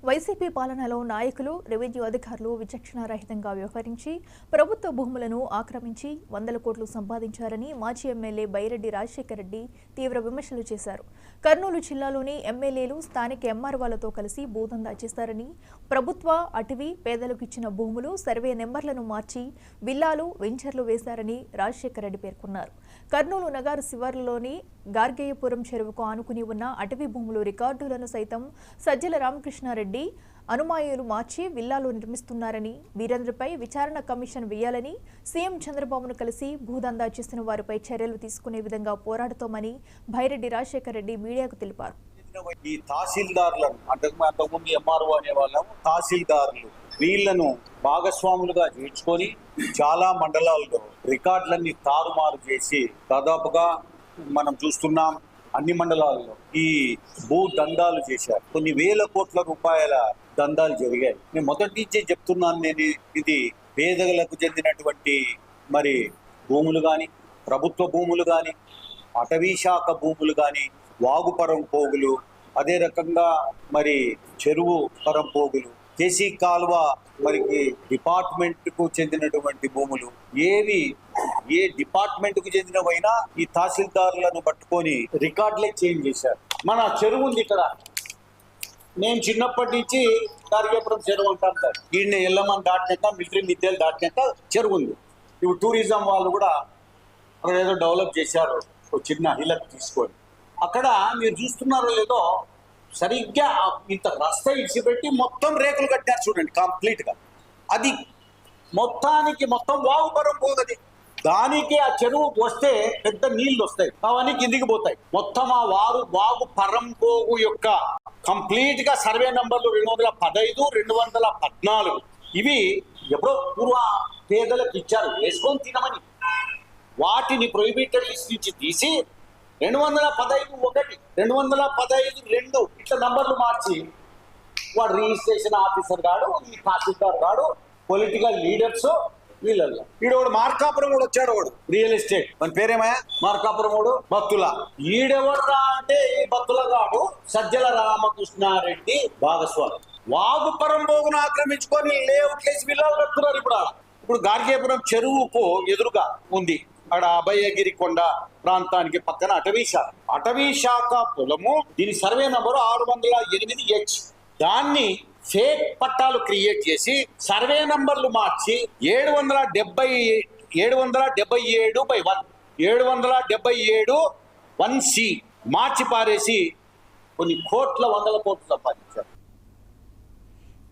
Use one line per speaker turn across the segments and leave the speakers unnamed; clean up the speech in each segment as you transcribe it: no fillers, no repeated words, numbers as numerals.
YCP పాలనలో నాయకులు, revenue అధికారులు విచక్షణారహితంగా వ్యవహరించి ప్రభుత్వ భూములను ఆక్రమించి వందల కోట్లు సంపాదించారని మాజీ ఎమ్మెల్యే బైరెడ్డి రాజశేఖర్ రెడ్డి తీవ్ర విమర్శలు చేశారు. కర్నూలు జిల్లాలోని ఎమ్మెల్యేలు స్థానిక ఎంఆర్ఓలతో కలిసి భూదందా చేశారని, ప్రభుత్వ, అటవీ, పేదలకు ఇచ్చిన భూములు సర్వే నెంబర్లను మార్చి విల్లాలు, వెంచర్లు వేశారని రాజశేఖర్ రెడ్డి పేర్కొన్నారు. కర్నూలు నగర్ శివార్లలోని గార్గేయపురం చెరువుకు ఆనుకుని ఉన్న అటవీ భూములు రికార్డులను సైతం సజ్జల రామకృష్ణారెడ్డి అనుమాయులు మార్చి విల్లాలు నిర్మిస్తున్నారని, వీరందరిపై విచారణ కమిషన్ వేయాలని, సీఎం చంద్రబాబును కలిసి భూదందా చేసిన వారిపై చర్యలు తీసుకునే విధంగా పోరాడుతామని బైరెడ్డి రాజశేఖర్ రెడ్డి మీడియాకు తెలిపారు.
ఈ తహసీల్దార్లను అంతకుముందు ఎంఆర్ఓ అనే వాళ్ళము తహసీల్దారులు వీళ్లను భాగస్వాములుగా చేర్చుకొని చాలా మండలాల్లో రికార్డులన్నీ తారుమారు చేసి దాదాపుగా మనం చూస్తున్నాం అన్ని మండలాల్లో ఈ భూ దందాలు చేశారు. కొన్ని వేల కోట్ల రూపాయల దందాలు జరిగాయి. నేను మొదటి నుంచే చెప్తున్నాను, నేను ఇది పేదలకు చెందినటువంటి మరి భూములు కానీ, ప్రభుత్వ భూములు కానీ, అటవీ శాఖ భూములు కానీ, వాగుపరం పోగులు, అదే రకంగా మరి చెరువు పరం పోగులు, కేసీ కాలువ మరి డిపార్ట్మెంట్కు చెందినటువంటి భూములు, ఏ డిపార్ట్మెంట్కు చెందినవైనా ఈ తహసీల్దారులను పట్టుకొని రికార్డులే చేంజ్ చేశారు. మన చెరువు ఉంది ఇక్కడ, నేను చిన్నప్పటి నుంచి గార్గేపురం చెరువు అంటాను సార్. ఈయన ఎల్లమ్మని దాటినాక, మిలిటరీ మిద్దెలు దాటినాక చెరువు ఉంది. ఇప్పుడు టూరిజం వాళ్ళు కూడా అక్కడ ఏదో డెవలప్ చేశారు, ఒక చిన్న హిలక్ తీసుకొని. అక్కడ మీరు చూస్తున్నారో లేదో, సరిగ్గా ఇంత రస్తా ఇచ్చిపెట్టి మొత్తం రేకులు కట్టారు చూడండి కంప్లీట్గా. అది మొత్తం వాగుపరం పోగది. దానికి ఆ చెరువు వస్తే పెద్ద నీళ్లు వస్తాయి, అవన్నీ కిందికి పోతాయి. మొత్తం ఆ వాగు పరం పోగు యొక్క కంప్లీట్ గా సర్వే నంబర్లు 215, 214 ఇవి ఎప్పుడో పూర్వ పేదలకు ఇచ్చారు వేసుకొని తినమని. వాటిని ప్రొహిబిటెడ్ లిస్ట్ నుంచి తీసి 215(1), 215(2) ఇట్లా నంబర్లు మార్చి వాడు రిజిస్ట్రేషన్ ఆఫీసర్ గాడు, ఈ తహసీల్దార్ గాడు, పొలిటికల్ లీడర్స్ వీళ్ళల్లో. ఈడోడు మార్కాపురం కూడా వచ్చాడు, వాడు రియల్ ఎస్టేట్, మన పేరేమయ్యా మార్కాపురం వాడు భక్తుల. ఈడెవర్రా అంటే ఈ భక్తుల గాడు సజ్జల రామకృష్ణారెడ్డి భాగస్వామి. వాగుపరం పోగును ఆక్రమించుకొని లేఅవుట్ వేసి విల్లాలు కట్టుకున్నారు. ఇప్పుడు గార్గేపురం చెరువుకు ఎదురుగా ఉంది, అక్కడ అభయగిరి కొండ ప్రాంతానికి పక్కన అటవీ శాఖ పొలము. దీని సర్వే నంబరు 608H. దాన్ని ఫేక్ పట్టాలు క్రియేట్ చేసి సర్వే నంబర్లు మార్చి 777/1 777(1C) మార్చి పారేసి కొన్ని వందల కోట్లు సంపాదించారు.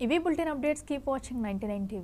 ఇవి bulletin updates. Keep watching 99 TV.